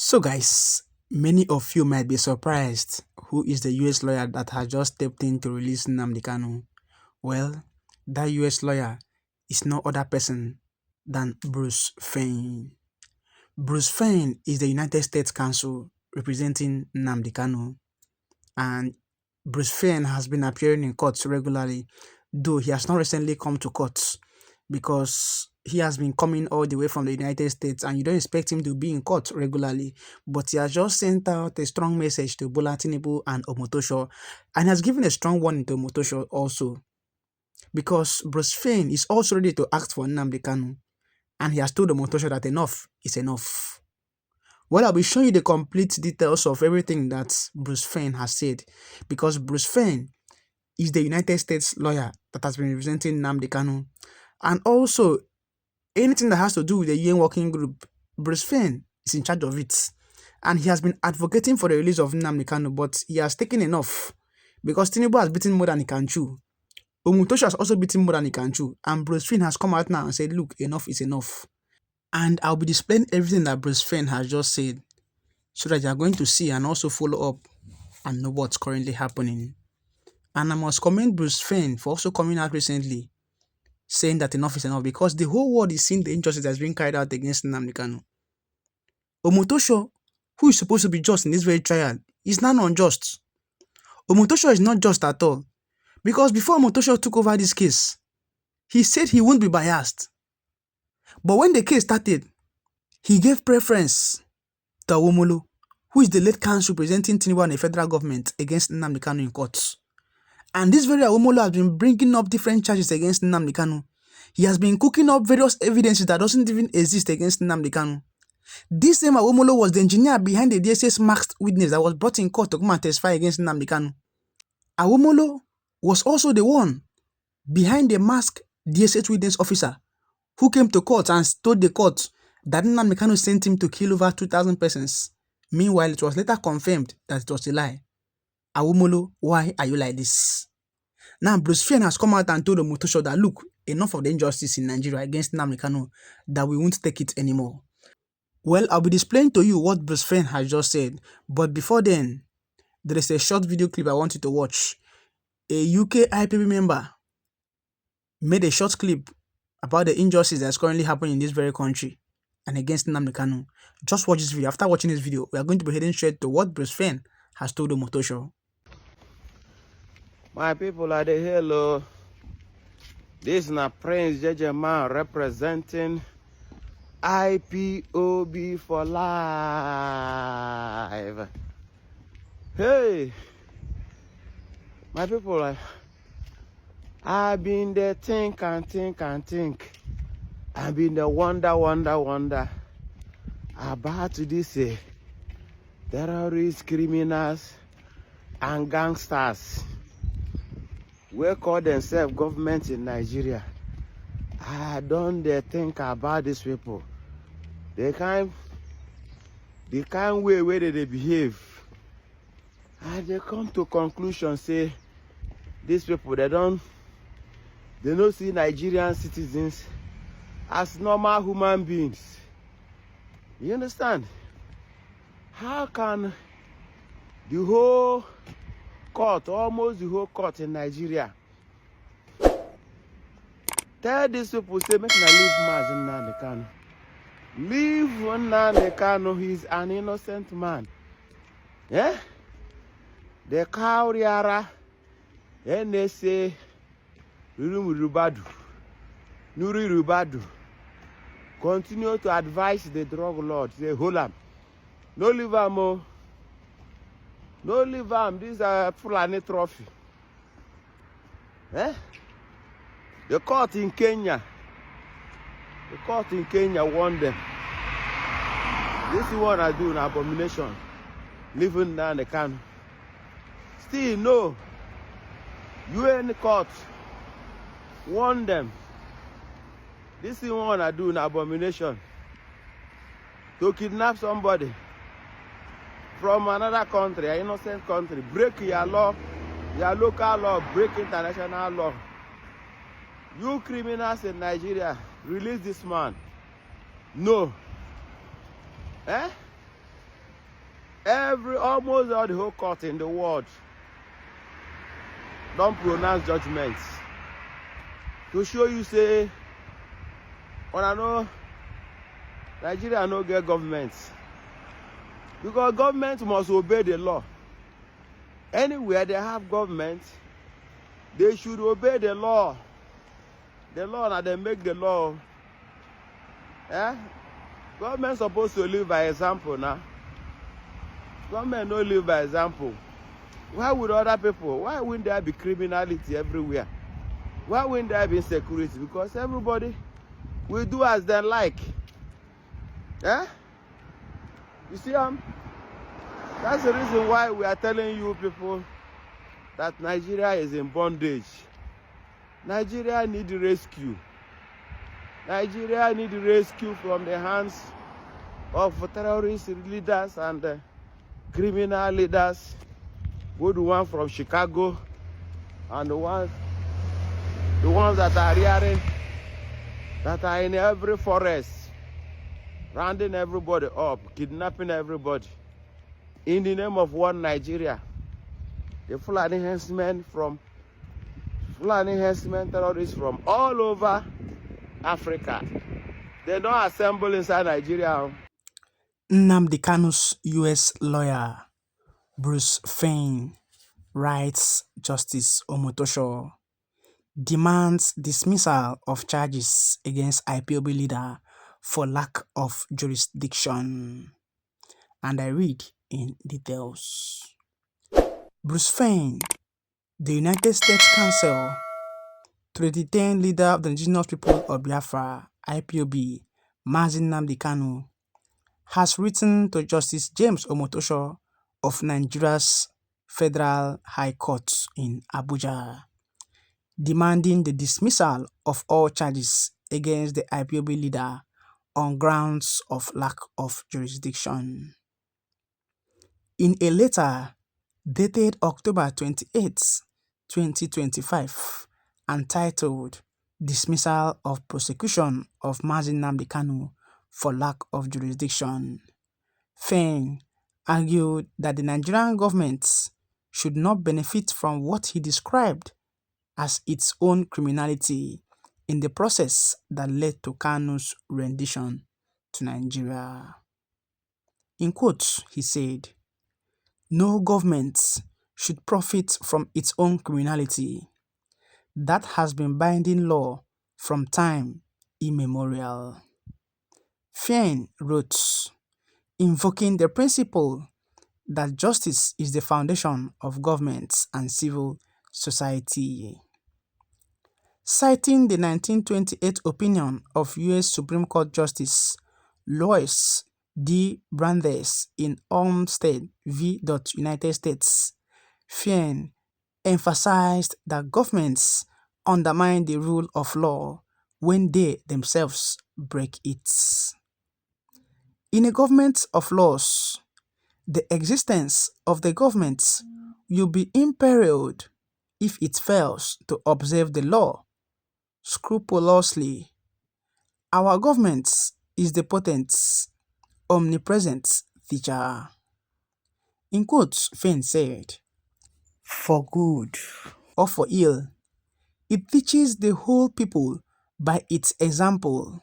So guys, many of you might be surprised who is the US lawyer that has just stepped in to release Nnamdi Kanu. Well, that US lawyer is no other person than Bruce Fein. Bruce Fein is the United States Counsel representing Nnamdi Kanu, and Bruce Fein has been appearing in courts regularly, though he has not recently come to court because he has been coming all the way from the United States and you don't expect him to be in court regularly. But he has just sent out a strong message to Bola, Tinubu and Omotosho, and has given a strong warning to Omotosho also, because Bruce Fein is also ready to act for Nnamdi Kanu, and he has told Omotosho that enough is enough. Well, I'll be showing you the complete details of everything that Bruce Fein has said, because Bruce Fein is the United States lawyer that has been representing Nnamdi Kanu, and also anything that has to do with the UN working group, Bruce Fein is in charge of it. And he has been advocating for the release of Nnamdi Kanu, but he has taken enough because Tinubu has beaten more than he can chew. Omotosho has also beaten more than he can chew. And Bruce Fein has come out now and said, look, enough is enough. And I'll be displaying everything that Bruce Fein has just said so that you are going to see and also follow up and know what's currently happening. And I must commend Bruce Fein for also coming out recently saying that enough is enough, because the whole world is seeing the injustice that's being carried out against Nnamdi Kanu. Omotosho, who is supposed to be just in this very trial, is now unjust. Omotosho is not just at all, because before Omotosho took over this case, he said he won't be biased. But when the case started, he gave preference to Awomolo, who is the late counsel representing Tinubu and the federal government against Nnamdi Kanu in courts. And this very Awomolo has been bringing up different charges against Nnamdi Kanu. He has been cooking up various evidences that doesn't even exist against Nnamdi Kanu. This same Awomolo was the engineer behind the DSS masked witness that was brought in court to come and testify against Nnamdi Kanu. Awomolo was also the one behind the masked DSS witness officer who came to court and told the court that Nnamdi Kanu sent him to kill over 2,000 persons. Meanwhile, it was later confirmed that it was a lie. Awomolo, why are you like this? Now, Bruce Fein has come out and told Omotosho that, look, enough of the injustice in Nigeria against Nnamdi Kanu, that we won't take it anymore. Well, I'll be displaying to you what Bruce Fein has just said, but before then, there is a short video clip I want you to watch. A UK IPOB member made a short clip about the injustice that's currently happening in this very country and against Nnamdi Kanu. Just watch this video. After watching this video, we are going to be heading straight to what Bruce Fein has told Omotosho. My people are the hello. This is Prince Jejeman representing IPOB for life. Hey, my people, I've been there think and think and think. I've been there wonder about this terrorists, criminals, and gangsters. We call themselves government in Nigeria. I don't dare think about these people. They can't way where they behave. And they come to conclusion say these people they don't see Nigerian citizens as normal human beings. You understand? How can the whole court, almost the whole court in Nigeria, tell these people, say, make na leave Nnamdi Kanu. Leave Nnamdi Kanu, he's an innocent man. Yeah? The Kauriara, NSA, Nuri Rubadu, continue to advise the drug lord, say, hold on. No leave him, oh. No leave him. This is a Fulani trophy. Eh? The court in Kenya won them. This is what I do, an abomination. Living down the Kanu. Still, no. UN court won them. This is what I do, an abomination. To kidnap somebody from another country, an innocent country, break your law, your local law, break international law. You criminals in Nigeria, release this man. No. Eh? Almost all the whole court in the world don't pronounce judgments to show you say, I know Nigeria no get government, because government must obey the law. Anywhere they have government, they should obey the law. The law, now they make the law. Eh? Government supposed to live by example now. Government no live by example. Why would other people? Why wouldn't there be criminality everywhere? Why wouldn't there be insecurity? Because everybody will do as they like. Eh? You see, that's the reason why we are telling you people that Nigeria is in bondage. Nigeria need rescue. Nigeria need rescue from the hands of terrorist leaders and criminal leaders. Both the one from Chicago and the ones that are rearing, that are in every forest, rounding everybody up, kidnapping everybody. In the name of one Nigeria, the Fulani herdsmen terrorists from all over Africa, they don't assemble inside Nigeria. Nnamdi Kanu's US lawyer, Bruce Fein, writes Justice Omotosho demands dismissal of charges against IPOB leader for lack of jurisdiction. And I read in details. Bruce Fein, the United States Counsel to the detained leader of the indigenous people of Biafra, IPOB, Nnamdi Kanu, has written to Justice James Omotosho of Nigeria's Federal High Court in Abuja, demanding the dismissal of all charges against the IPOB leader on grounds of lack of jurisdiction. In a letter dated October 28, 2025, entitled Dismissal of Prosecution of Nnamdi Kanu for Lack of Jurisdiction, Fein argued that the Nigerian government should not benefit from what he described as its own criminality in the process that led to Kanu's rendition to Nigeria. In quotes, he said, "No government should profit from its own criminality. That has been binding law from time immemorial." Fein wrote, invoking the principle that justice is the foundation of governments and civil society. Citing the 1928 opinion of U.S. Supreme Court Justice Louis D. Brandeis in Olmsted v. United States, Fein emphasized that governments undermine the rule of law when they themselves break it. In a government of laws, the existence of the government will be imperiled if it fails to observe the law scrupulously. Our government is the potent, omnipresent teacher. In quotes, Fein said, "For good or for ill, it teaches the whole people by its example.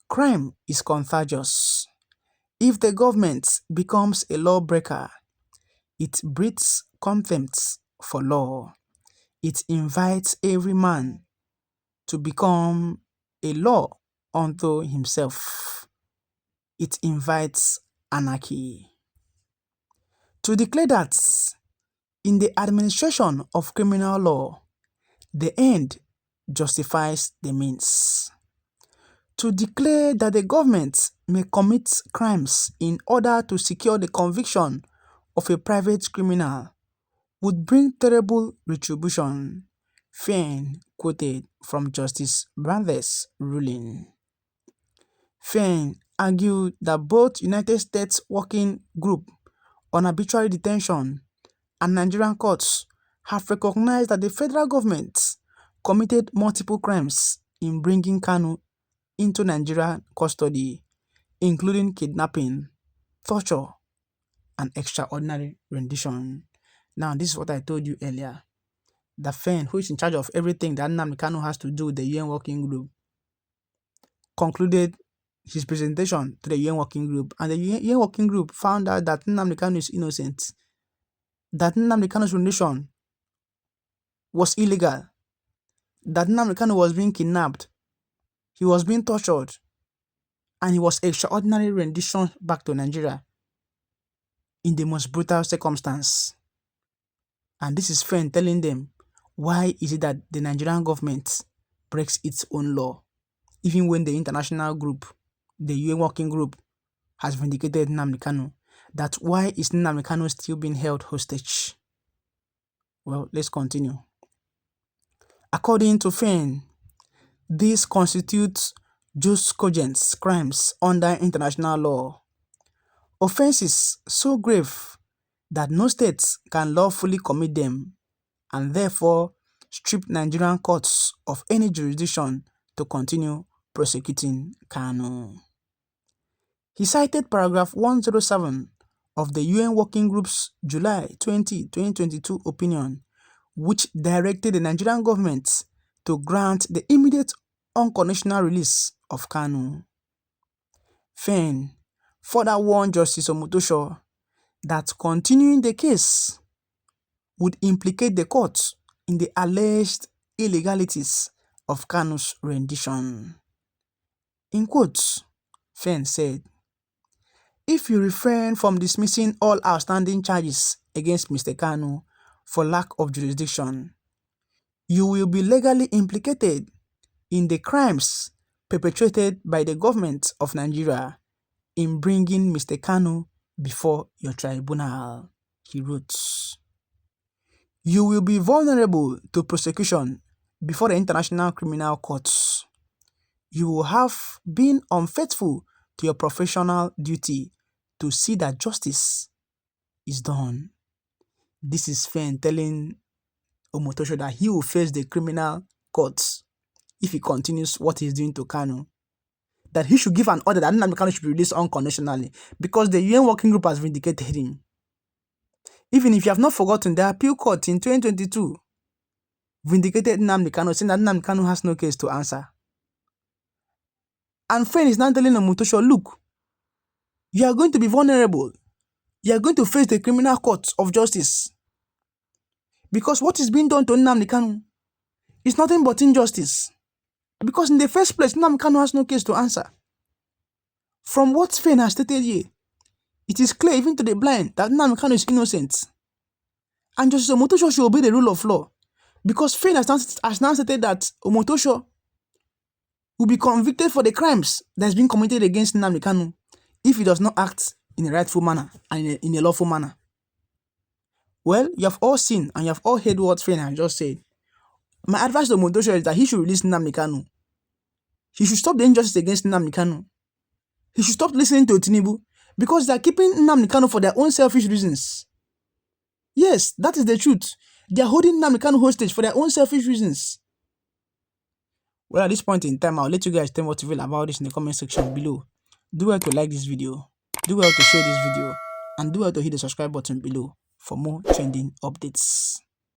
Crime is contagious. If the government becomes a lawbreaker, it breeds contempt for law. It invites every man to become a law unto himself. It invites anarchy." To declare that in the administration of criminal law, the end justifies the means. To declare that the government may commit crimes in order to secure the conviction of a private criminal would bring terrible retribution, Fein quoted from Justice Brandeis' ruling. Fein argued that both United States Working Group on Arbitrary Detention and Nigerian courts have recognized that the federal government committed multiple crimes in bringing Kanu into Nigerian custody, including kidnapping, torture, an extraordinary rendition. Now, this is what I told you earlier. The FEN, who is in charge of everything that Nnamdi Kanu has to do with the UN Working Group, concluded his presentation to the UN Working Group, and the UN Working Group found out that Nnamdi Kanu is innocent, that Nnamdi Kanu's rendition was illegal, that Nnamdi Kanu was being kidnapped, he was being tortured, and he was extraordinary rendition back to Nigeria in the most brutal circumstance. And this is FEN telling them, why is it that the Nigerian government breaks its own law, even when the international group, the UN Working Group, has vindicated Nnamdi Kanu? That why is Nnamdi Kanu still being held hostage? Well, let's continue. According to FEN, this constitutes jus cogent crimes under international law, offenses so grave that no state can lawfully commit them, and therefore strip Nigerian courts of any jurisdiction to continue prosecuting Kanu. He cited paragraph 107 of the UN Working Group's July 20, 2022 opinion, which directed the Nigerian government to grant the immediate unconditional release of Kanu. FEN further warned Justice Omotosho that continuing the case would implicate the court in the alleged illegalities of Kanu's rendition. In quotes, FEN said, "If you refrain from dismissing all outstanding charges against Mr. Kanu for lack of jurisdiction, you will be legally implicated in the crimes perpetrated by the government of Nigeria in bringing Mr. Kanu before your tribunal," he wrote. "You will be vulnerable to prosecution before the International Criminal Courts. You will have been unfaithful to your professional duty to see that justice is done." This is FEN telling Omotosho that he will face the criminal courts if he continues what he's doing to Kanu. That he should give an order that Nnamdi Kanu should be released unconditionally because the UN Working Group has vindicated him. Even if you have not forgotten, the appeal court in 2022 vindicated Nnamdi Kanu, saying that Nnamdi Kanu has no case to answer. And FEN is now telling Omotosho, look, you are going to be vulnerable. You are going to face the criminal court of justice. Because what is being done to Nnamdi Kanu is nothing but injustice. Because in the first place, Nnamdi Kanu has no case to answer. From what FEN has stated here, it is clear even to the blind that Nnamdi Kanu is innocent. And Justice Omotosho should obey the rule of law. Because FEN has now stated that Omotosho will be convicted for the crimes that has been committed against Nnamdi Kanu if he does not act in a rightful manner and in a lawful manner. Well, you have all seen and you have all heard what FEN has just said. My advice to Omotosho is that he should release Nnamdi Kanu. He should stop the injustice against Nnamdi Kanu. He should stop listening to Tinubu because they are keeping Nnamdi Kanu for their own selfish reasons. Yes, that is the truth. They are holding Nnamdi Kanu hostage for their own selfish reasons. Well, at this point in time, I'll let you guys tell me what you feel about this in the comment section below. Do well to like this video, do well to share this video, and do well to hit the subscribe button below for more trending updates.